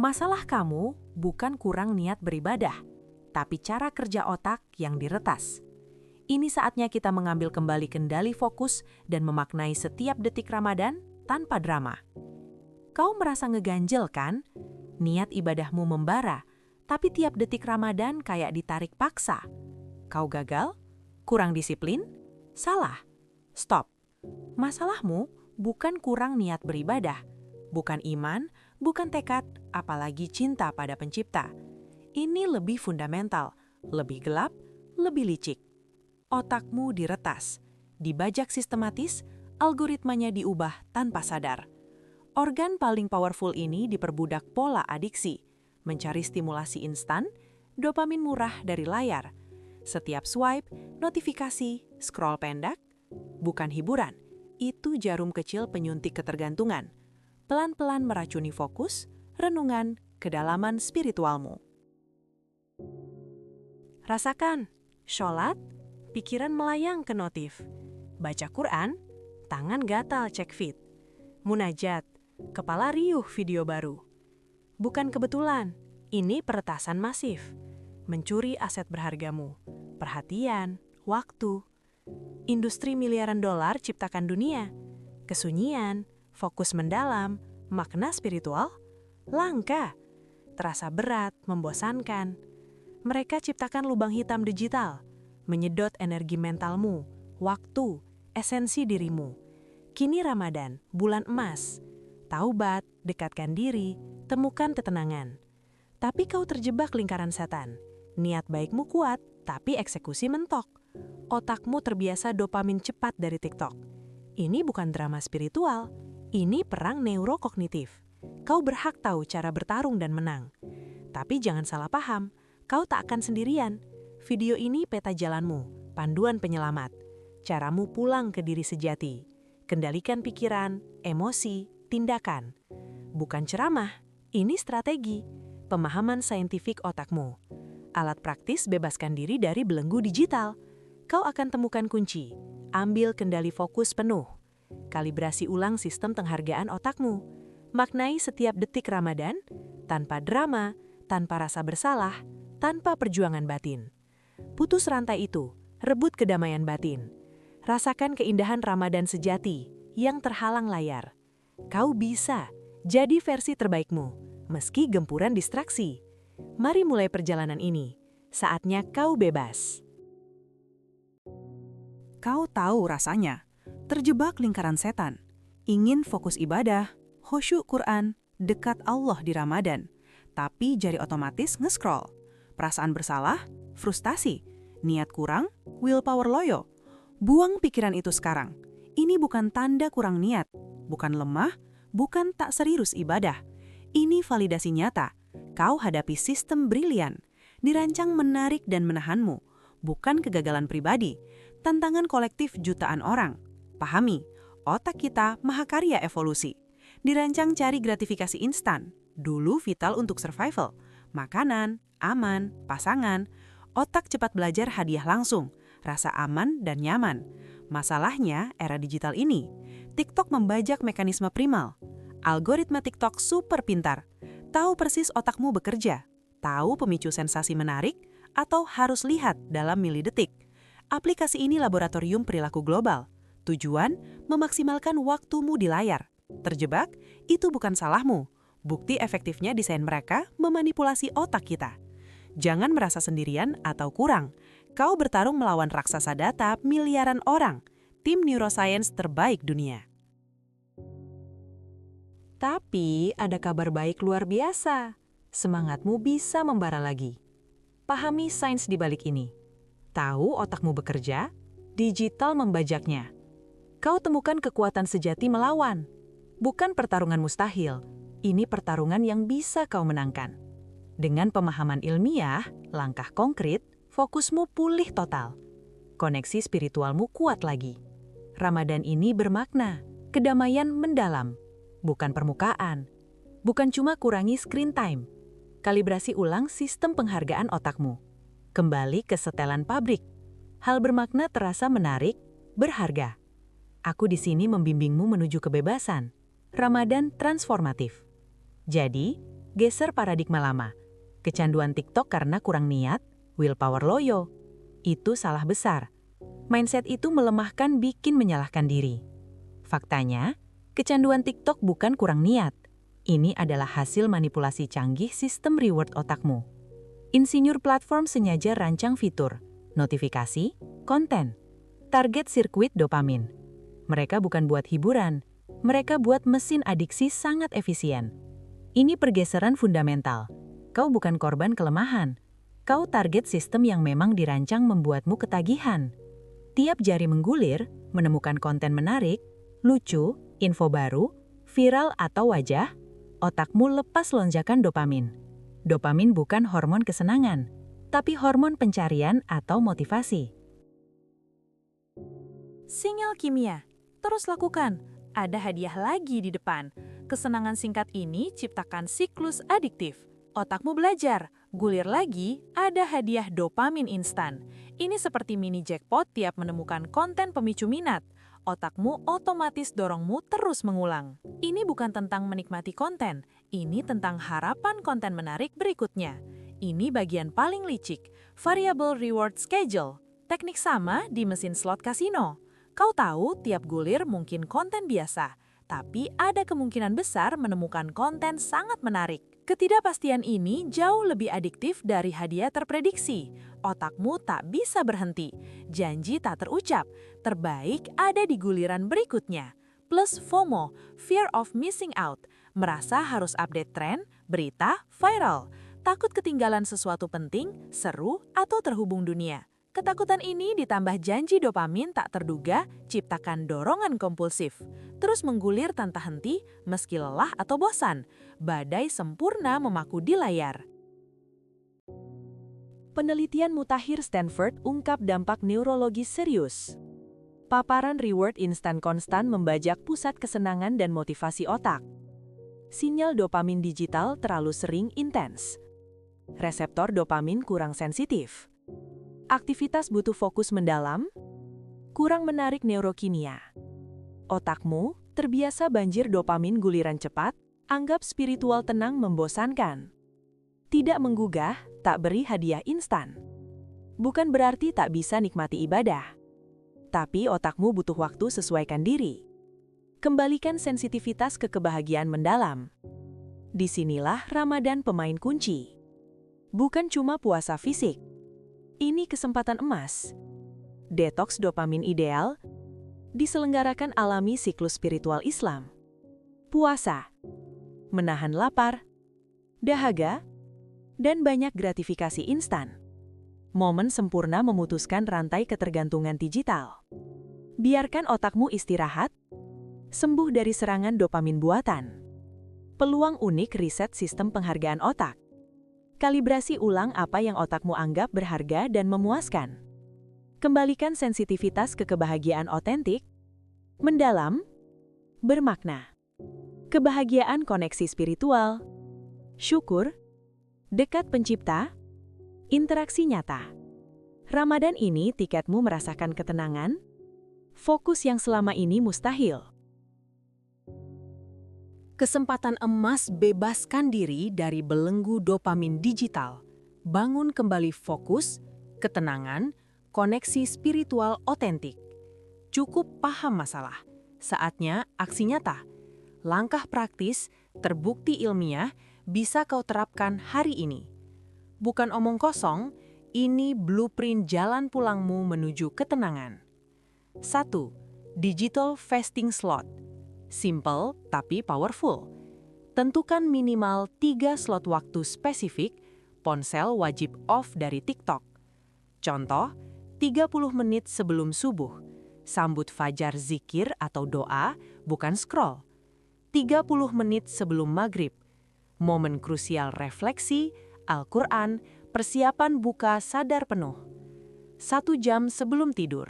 Masalah kamu bukan kurang niat beribadah, tapi cara kerja otak yang diretas. Ini saatnya kita mengambil kembali kendali fokus dan memaknai setiap detik Ramadan tanpa drama. Kau merasa ngeganjel kan? Niat ibadahmu membara, tapi tiap detik Ramadan kayak ditarik paksa. Kau gagal? Kurang disiplin? Salah. Stop. Masalahmu bukan kurang niat beribadah, bukan iman, bukan tekad, apalagi cinta pada pencipta. Ini lebih fundamental, lebih gelap, lebih licik. Otakmu diretas, dibajak sistematis, algoritmanya diubah tanpa sadar. Organ paling powerful ini diperbudak pola adiksi, mencari stimulasi instan, dopamin murah dari layar. Setiap swipe, notifikasi, scroll pendek, bukan hiburan, itu jarum kecil penyuntik ketergantungan. Pelan-pelan meracuni fokus, renungan, kedalaman spiritualmu. Rasakan, sholat, pikiran melayang ke notif. Baca Quran, tangan gatal cek feed. Munajat, kepala riuh video baru. Bukan kebetulan, ini peretasan masif. Mencuri aset berhargamu, perhatian, waktu. Industri miliaran dolar ciptakan dunia. Kesunyian, fokus mendalam, makna spiritual, langka. Terasa berat, membosankan. Mereka ciptakan lubang hitam digital, menyedot energi mentalmu, waktu, esensi dirimu. Kini Ramadan, bulan emas. Taubat, dekatkan diri, temukan ketenangan. Tapi kau terjebak lingkaran setan. Niat baikmu kuat, tapi eksekusi mentok. Otakmu terbiasa dopamin cepat dari TikTok. Ini bukan drama spiritual, ini perang neurokognitif. Kau berhak tahu cara bertarung dan menang. Tapi jangan salah paham, kau tak akan sendirian. Video ini peta jalanmu, panduan penyelamat. Caramu pulang ke diri sejati. Kendalikan pikiran, emosi, tindakan. Bukan ceramah, ini strategi. Pemahaman saintifik otakmu. Alat praktis bebaskan diri dari belenggu digital. Kau akan temukan kunci. Ambil kendali fokus penuh. Kalibrasi ulang sistem penghargaan otakmu. Maknai setiap detik Ramadan, tanpa drama, tanpa rasa bersalah, tanpa perjuangan batin. Putus rantai itu, rebut kedamaian batin. Rasakan keindahan Ramadan sejati yang terhalang layar. Kau bisa jadi versi terbaikmu, meski gempuran distraksi. Mari mulai perjalanan ini. Saatnya kau bebas. Kau tahu rasanya, terjebak lingkaran setan, ingin fokus ibadah, khusyuk Quran, dekat Allah di Ramadan, tapi jari otomatis nge-scroll. Perasaan bersalah, frustasi, niat kurang, willpower loyo. Buang pikiran itu sekarang. Ini bukan tanda kurang niat, bukan lemah, bukan tak serius ibadah. Ini validasi nyata. Kau hadapi sistem brilian, dirancang menarik dan menahanmu, bukan kegagalan pribadi. Tantangan kolektif jutaan orang. Pahami, otak kita mahakarya evolusi. Dirancang cari gratifikasi instan. Dulu vital untuk survival. Makanan, aman, pasangan. Otak cepat belajar hadiah langsung. Rasa aman dan nyaman. Masalahnya era digital ini. TikTok membajak mekanisme primal. Algoritma TikTok super pintar. Tahu persis otakmu bekerja. Tahu pemicu sensasi menarik atau harus lihat dalam milidetik. Aplikasi ini laboratorium perilaku global. Tujuan, memaksimalkan waktumu di layar. Terjebak, itu bukan salahmu. Bukti efektifnya desain mereka memanipulasi otak kita. Jangan merasa sendirian atau kurang. Kau bertarung melawan raksasa data miliaran orang. Tim neuroscience terbaik dunia. Tapi ada kabar baik luar biasa. Semangatmu bisa membara lagi. Pahami sains di balik ini. Tahu otakmu bekerja, digital membajaknya. Kau temukan kekuatan sejati melawan. Bukan pertarungan mustahil, ini pertarungan yang bisa kau menangkan. Dengan pemahaman ilmiah, langkah konkret, fokusmu pulih total. Koneksi spiritualmu kuat lagi. Ramadan ini bermakna, kedamaian mendalam, bukan permukaan. Bukan cuma kurangi screen time. Kalibrasi ulang sistem penghargaan otakmu. Kembali ke setelan pabrik. Hal bermakna terasa menarik, berharga. Aku di sini membimbingmu menuju kebebasan. Ramadan transformatif. Jadi, Geser paradigma lama. Kecanduan TikTok karena kurang niat, willpower loyo. Itu salah besar. Mindset itu melemahkan, bikin menyalahkan diri. Faktanya, kecanduan TikTok bukan kurang niat. Ini adalah hasil manipulasi canggih sistem reward otakmu. Insinyur platform sengaja rancang fitur, notifikasi, konten, target sirkuit dopamin. Mereka bukan buat hiburan, mereka buat mesin adiksi sangat efisien. Ini pergeseran fundamental. Kau bukan korban kelemahan. Kau target sistem yang memang dirancang membuatmu ketagihan. Tiap jari menggulir, menemukan konten menarik, lucu, info baru, viral atau wajah, otakmu lepas lonjakan dopamin. Dopamin bukan hormon kesenangan, tapi hormon pencarian atau motivasi. Sinyal kimia. Terus lakukan. Ada hadiah lagi di depan. Kesenangan singkat ini ciptakan siklus adiktif. Otakmu belajar. Gulir lagi, ada hadiah dopamin instan. Ini seperti mini jackpot tiap menemukan konten pemicu minat. Otakmu otomatis dorongmu terus mengulang. Ini bukan tentang menikmati konten. Ini tentang harapan konten menarik berikutnya. Ini bagian paling licik. Variable reward schedule. Teknik sama di mesin slot kasino. Kau tahu tiap gulir mungkin konten biasa, tapi ada kemungkinan besar menemukan konten sangat menarik. Ketidakpastian ini jauh lebih adiktif dari hadiah terprediksi. Otakmu tak bisa berhenti. Janji tak terucap. Terbaik ada di guliran berikutnya. Plus FOMO, fear of missing out. Merasa harus update tren, berita, viral. Takut ketinggalan sesuatu penting, seru, atau terhubung dunia. Ketakutan ini ditambah janji dopamin tak terduga, ciptakan dorongan kompulsif. Terus menggulir tanpa henti, meski lelah atau bosan. Badai sempurna memaku di layar. Penelitian mutakhir Stanford ungkap dampak neurologis serius. Paparan reward instan konstan membajak pusat kesenangan dan motivasi otak. Sinyal dopamin digital terlalu sering intens. Reseptor dopamin kurang sensitif. Aktivitas butuh fokus mendalam, kurang menarik neurokimia. Otakmu terbiasa banjir dopamin guliran cepat, anggap spiritual tenang membosankan. Tidak menggugah, tak beri hadiah instan. Bukan berarti tak bisa nikmati ibadah. Tapi otakmu butuh waktu sesuaikan diri. Kembalikan sensitivitas ke kebahagiaan mendalam. Disinilah Ramadan pemain kunci. Bukan cuma puasa fisik. Ini kesempatan emas. Detoks dopamin ideal diselenggarakan alami siklus spiritual Islam. Puasa, menahan lapar, dahaga, dan banyak gratifikasi instan. Momen sempurna memutuskan rantai ketergantungan digital. Biarkan otakmu istirahat, sembuh dari serangan dopamin buatan. Peluang unik riset sistem penghargaan otak. Kalibrasi ulang apa yang otakmu anggap berharga dan memuaskan. Kembalikan sensitivitas ke kebahagiaan otentik, mendalam, bermakna. Kebahagiaan koneksi spiritual, syukur, dekat pencipta, interaksi nyata. Ramadan ini tiketmu merasakan ketenangan, fokus yang selama ini mustahil. Kesempatan emas bebaskan diri dari belenggu dopamin digital. Bangun kembali fokus, ketenangan, koneksi spiritual otentik. Cukup paham masalah. Saatnya aksi nyata. Langkah praktis, terbukti ilmiah, bisa kau terapkan hari ini. Bukan omong kosong, ini blueprint jalan pulangmu menuju ketenangan. 1. Digital fasting slot. Simple tapi powerful. Tentukan minimal 3 slot waktu spesifik, ponsel wajib off dari TikTok. Contoh, 30 menit sebelum subuh. Sambut fajar zikir atau doa, bukan scroll. 30 menit sebelum maghrib. Momen krusial refleksi, Al-Quran, persiapan buka sadar penuh. 1 jam sebelum tidur.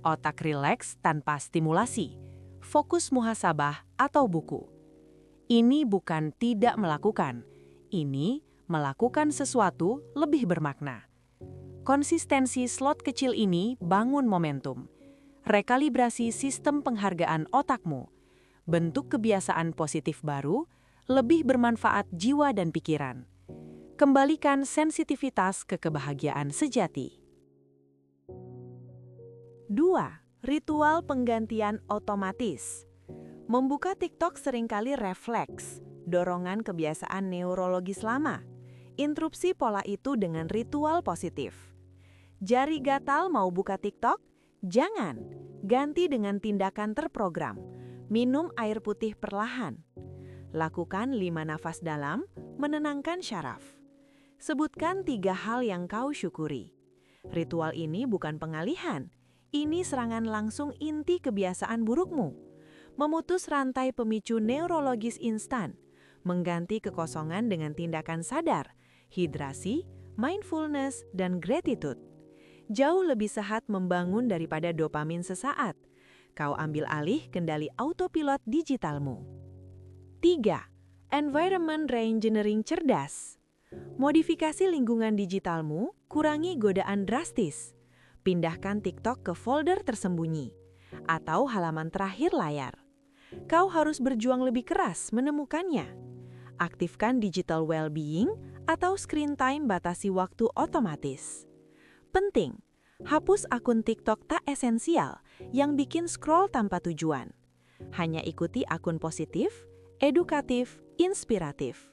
Otak rileks tanpa stimulasi. Fokus muhasabah atau buku. Ini bukan tidak melakukan. Ini melakukan sesuatu lebih bermakna. Konsistensi slot kecil ini bangun momentum. Rekalibrasi sistem penghargaan otakmu. Bentuk kebiasaan positif baru, lebih bermanfaat jiwa dan pikiran. Kembalikan sensitivitas ke kebahagiaan sejati. 2. Ritual penggantian otomatis. Membuka TikTok seringkali refleks, dorongan kebiasaan neurologis lama. Interupsi pola itu dengan ritual positif. Jari gatal mau buka TikTok? Jangan. Ganti dengan tindakan terprogram. Minum air putih perlahan. Lakukan 5 nafas dalam, menenangkan syaraf. Sebutkan 3 hal yang kau syukuri. Ritual ini bukan pengalihan. Ini serangan langsung inti kebiasaan burukmu. Memutus rantai pemicu neurologis instan, mengganti kekosongan dengan tindakan sadar, hidrasi, mindfulness, dan gratitude. Jauh lebih sehat membangun daripada dopamin sesaat. Kau ambil alih kendali autopilot digitalmu. 3. Environment reengineering cerdas. Modifikasi lingkungan digitalmu, kurangi godaan drastis. Pindahkan TikTok ke folder tersembunyi atau halaman terakhir layar. Kau harus berjuang lebih keras menemukannya. Aktifkan digital well-being atau screen time batasi waktu otomatis. Penting, hapus akun TikTok tak esensial yang bikin scroll tanpa tujuan. Hanya ikuti akun positif, edukatif, inspiratif.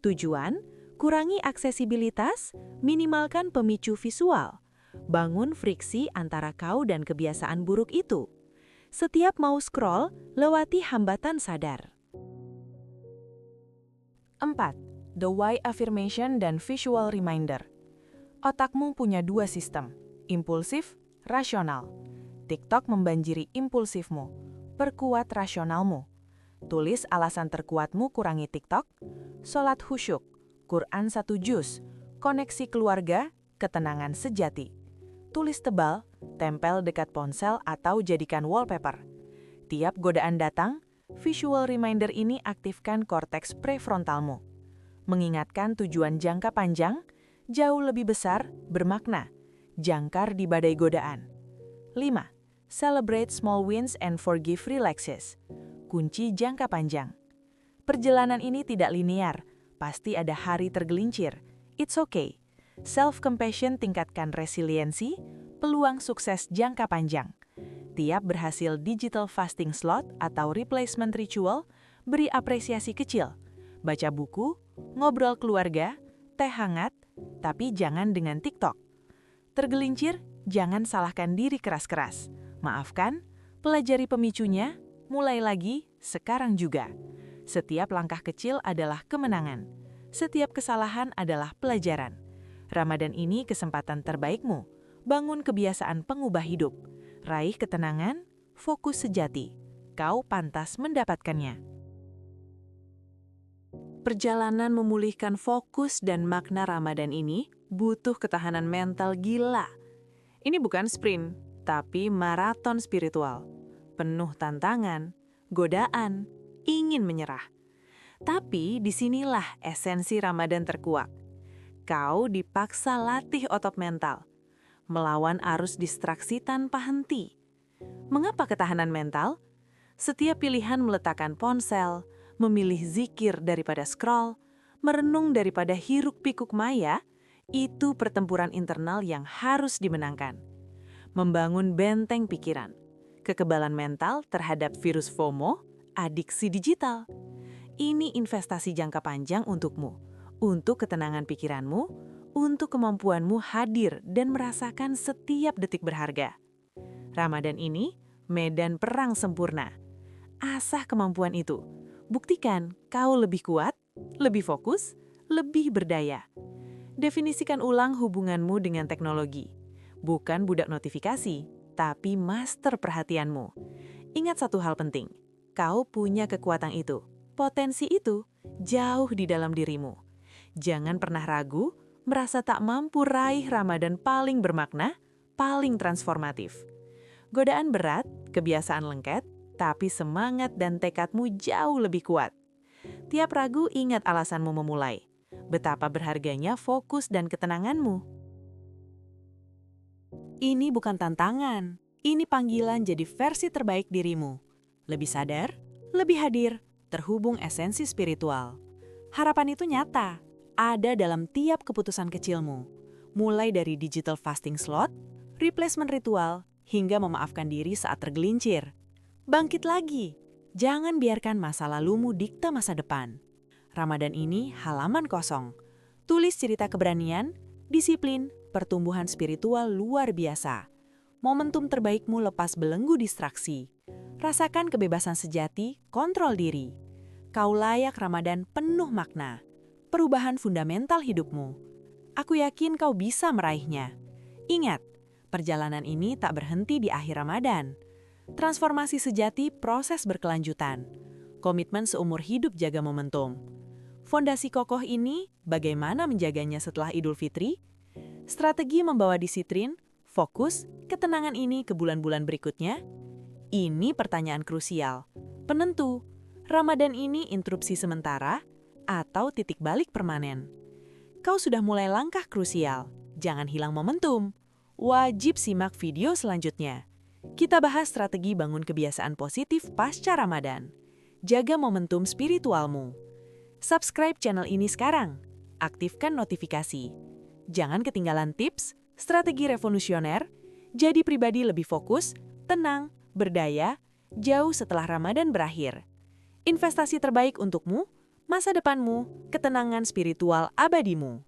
Tujuan, kurangi aksesibilitas, minimalkan pemicu visual. Bangun friksi antara kau dan kebiasaan buruk itu. Setiap mau scroll, lewati hambatan sadar. 4. The Why Affirmation dan Visual Reminder. Otakmu punya 2 sistem, impulsif, rasional. TikTok membanjiri impulsifmu, perkuat rasionalmu. Tulis alasan terkuatmu kurangi TikTok, sholat khusyuk, Quran 1 juz, koneksi keluarga, ketenangan sejati. Tulis tebal, tempel dekat ponsel atau jadikan wallpaper. Tiap godaan datang, visual reminder ini aktifkan korteks prefrontalmu. Mengingatkan tujuan jangka panjang, jauh lebih besar, bermakna. Jangkar di badai godaan. 5. Celebrate small wins and forgive relaxes. Kunci jangka panjang. Perjalanan ini tidak linear, pasti ada hari tergelincir. It's okay. Self-compassion tingkatkan resiliensi, peluang sukses jangka panjang. Tiap berhasil digital fasting slot atau replacement ritual, beri apresiasi kecil. Baca buku, ngobrol keluarga, teh hangat, tapi jangan dengan TikTok. Tergelincir, jangan salahkan diri keras-keras. Maafkan, pelajari pemicunya, mulai lagi, sekarang juga. Setiap langkah kecil adalah kemenangan. Setiap kesalahan adalah pelajaran. Ramadan ini kesempatan terbaikmu. Bangun kebiasaan pengubah hidup. Raih ketenangan, fokus sejati. Kau pantas mendapatkannya. Perjalanan memulihkan fokus dan makna Ramadan ini butuh ketahanan mental gila. Ini bukan sprint, tapi maraton spiritual. Penuh tantangan, godaan, ingin menyerah. Tapi disinilah esensi Ramadan terkuak. Kau dipaksa latih otot mental, melawan arus distraksi tanpa henti. Mengapa ketahanan mental? Setiap pilihan meletakkan ponsel, memilih zikir daripada scroll, merenung daripada hiruk-pikuk maya, itu pertempuran internal yang harus dimenangkan. Membangun benteng pikiran, kekebalan mental terhadap virus FOMO, adiksi digital. Ini investasi jangka panjang untukmu. Untuk ketenangan pikiranmu, untuk kemampuanmu hadir dan merasakan setiap detik berharga. Ramadan ini, medan perang sempurna. Asah kemampuan itu. Buktikan kau lebih kuat, lebih fokus, lebih berdaya. Definisikan ulang hubunganmu dengan teknologi. Bukan budak notifikasi, tapi master perhatianmu. Ingat satu hal penting, kau punya kekuatan itu. Potensi itu jauh di dalam dirimu. Jangan pernah ragu, merasa tak mampu raih Ramadan paling bermakna, paling transformatif. Godaan berat, kebiasaan lengket, tapi semangat dan tekadmu jauh lebih kuat. Tiap ragu ingat alasanmu memulai. Betapa berharganya fokus dan ketenanganmu. Ini bukan tantangan, ini panggilan jadi versi terbaik dirimu. Lebih sadar, lebih hadir, terhubung esensi spiritual. Harapan itu nyata, ada dalam tiap keputusan kecilmu, mulai dari digital fasting slot, replacement ritual, hingga memaafkan diri saat tergelincir. Bangkit lagi, jangan biarkan masa lalumu dikta masa depan. Ramadan ini halaman kosong. Tulis cerita keberanian, disiplin, pertumbuhan spiritual luar biasa. Momentum terbaikmu lepas belenggu distraksi. Rasakan kebebasan sejati, kontrol diri. Kau layak Ramadan penuh makna. Perubahan fundamental hidupmu. Aku yakin kau bisa meraihnya. Ingat, perjalanan ini tak berhenti di akhir Ramadan. Transformasi sejati proses berkelanjutan. Komitmen seumur hidup jaga momentum. Fondasi kokoh ini, bagaimana menjaganya setelah Idul Fitri? Strategi membawa disiplin, fokus, ketenangan ini ke bulan-bulan berikutnya? Ini pertanyaan krusial. Penentu, Ramadan ini interupsi sementara atau titik balik permanen? Kau sudah mulai langkah krusial. Jangan hilang momentum. Wajib simak video selanjutnya. Kita bahas strategi bangun kebiasaan positif pasca Ramadan. Jaga momentum spiritualmu. Subscribe channel ini sekarang. Aktifkan notifikasi. Jangan ketinggalan tips, strategi revolusioner, jadi pribadi lebih fokus, tenang, berdaya, jauh setelah Ramadan berakhir. Investasi terbaik untukmu, masa depanmu, ketenangan spiritual abadimu.